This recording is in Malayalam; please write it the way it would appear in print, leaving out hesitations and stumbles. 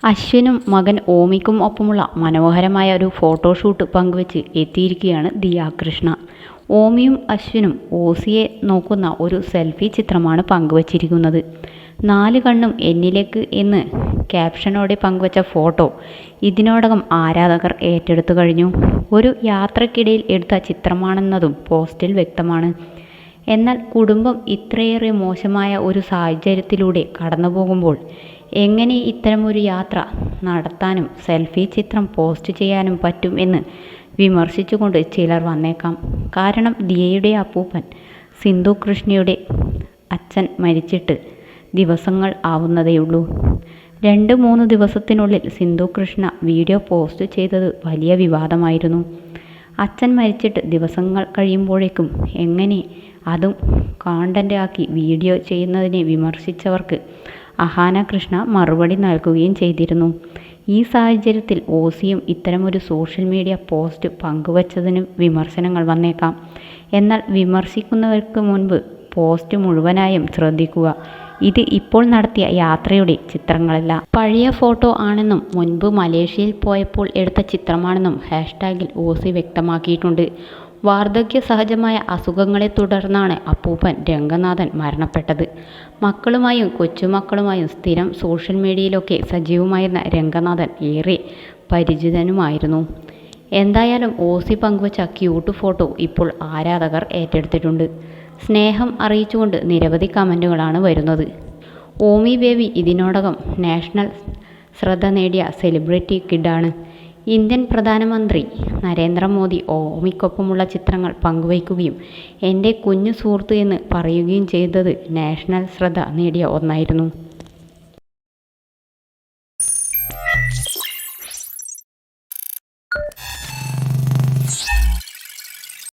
അശ്വിനും മകൻ ഓമിക്കും ഒപ്പമുള്ള മനോഹരമായ ഒരു ഫോട്ടോഷൂട്ട് പങ്കുവച്ച് എത്തിയിരിക്കുകയാണ് ദിയ കൃഷ്ണ. ഓമിയും അശ്വിനും ഓസിയെ നോക്കുന്ന ഒരു സെൽഫി ചിത്രമാണ് പങ്കുവച്ചിരിക്കുന്നത്. 4 കണ്ണും എന്നിലേക്ക് എന്ന് ക്യാപ്ഷനോടെ പങ്കുവച്ച ഫോട്ടോ ഇതിനോടകം ആരാധകർ ഏറ്റെടുത്തു കഴിഞ്ഞു. ഒരു യാത്രക്കിടയിൽ എടുത്ത ചിത്രമാണെന്നതും പോസ്റ്റിൽ വ്യക്തമാണ്. എന്നാൽ കുടുംബം ഇത്രയേറെ മോശമായ ഒരു സാഹചര്യത്തിലൂടെ കടന്നുപോകുമ്പോൾ എങ്ങനെ ഇത്തരമൊരു യാത്ര നടത്താനും സെൽഫി ചിത്രം പോസ്റ്റ് ചെയ്യാനും പറ്റും എന്ന് വിമർശിച്ചുകൊണ്ട് ചിലർ വന്നേക്കാം. കാരണം ദിയയുടെ അപ്പൂപ്പൻ സിന്ധു കൃഷ്ണയുടെ അച്ഛൻ മരിച്ചിട്ട് ദിവസങ്ങൾ ആവുന്നതേയുള്ളൂ. 2-3 ദിവസത്തിനുള്ളിൽ സിന്ധു കൃഷ്ണ വീഡിയോ പോസ്റ്റ് ചെയ്തത് വലിയ വിവാദമായിരുന്നു. അച്ഛൻ മരിച്ചിട്ട് ദിവസങ്ങൾ കഴിയുമ്പോഴേക്കും എങ്ങനെ അതും കോണ്ടന്റ് ആക്കി വീഡിയോ ചെയ്യുന്നതിനെ വിമർശിച്ചവർക്ക് അഹാന കൃഷ്ണ മറുപടി നൽകുകയും ചെയ്തിരുന്നു. ഈ സാഹചര്യത്തിൽ ഓസിയും ഇത്തരമൊരു സോഷ്യൽ മീഡിയ പോസ്റ്റ് പങ്കുവച്ചതിന് വിമർശനങ്ങൾ വന്നേക്കാം. എന്നാൽ വിമർശിക്കുന്നവർക്ക് മുൻപ് പോസ്റ്റ് മുഴുവനായും ശ്രദ്ധിക്കുക. ഇത് ഇപ്പോൾ നടത്തിയ യാത്രയുടെ ചിത്രങ്ങളല്ല, പഴയ ഫോട്ടോ ആണെന്നും മുൻപ് മലേഷ്യയിൽ പോയപ്പോൾ എടുത്ത ചിത്രമാണെന്നും ഹാഷ്ടാഗിൽ ഓസി വ്യക്തമാക്കിയിട്ടുണ്ട്. വാർദ്ധക്യ സഹജമായ അസുഖങ്ങളെ തുടർന്നാണ് അപ്പൂപ്പൻ രംഗനാഥൻ മരണപ്പെട്ടത്. മക്കളുമായും കൊച്ചുമക്കളുമായും സ്ഥിരം സോഷ്യൽ മീഡിയയിലൊക്കെ സജീവമായിരുന്ന രംഗനാഥൻ ഏറെ പരിചിതനുമായിരുന്നു. എന്തായാലും ഓസി പങ്കുവച്ച ക്യൂട്ട് ഫോട്ടോ ഇപ്പോൾ ആരാധകർ ഏറ്റെടുത്തിട്ടുണ്ട്. സ്നേഹം അറിയിച്ചുകൊണ്ട് നിരവധി കമൻറ്റുകളാണ് വരുന്നത്. ഓമി ബേബി ഇതിനോടകം നാഷണൽ ശ്രദ്ധ നേടിയ സെലിബ്രിറ്റി കിഡാണ്. ഇന്ത്യൻ പ്രധാനമന്ത്രി നരേന്ദ്രമോദി ഓമിക്കൊപ്പമുള്ള ചിത്രങ്ങൾ പങ്കുവയ്ക്കുകയും എൻ്റെ കുഞ്ഞു സുഹൃത്ത് എന്ന് പറയുകയും ചെയ്തത് നാഷണൽ ശ്രദ്ധ നേടിയ ഒന്നായിരുന്നു.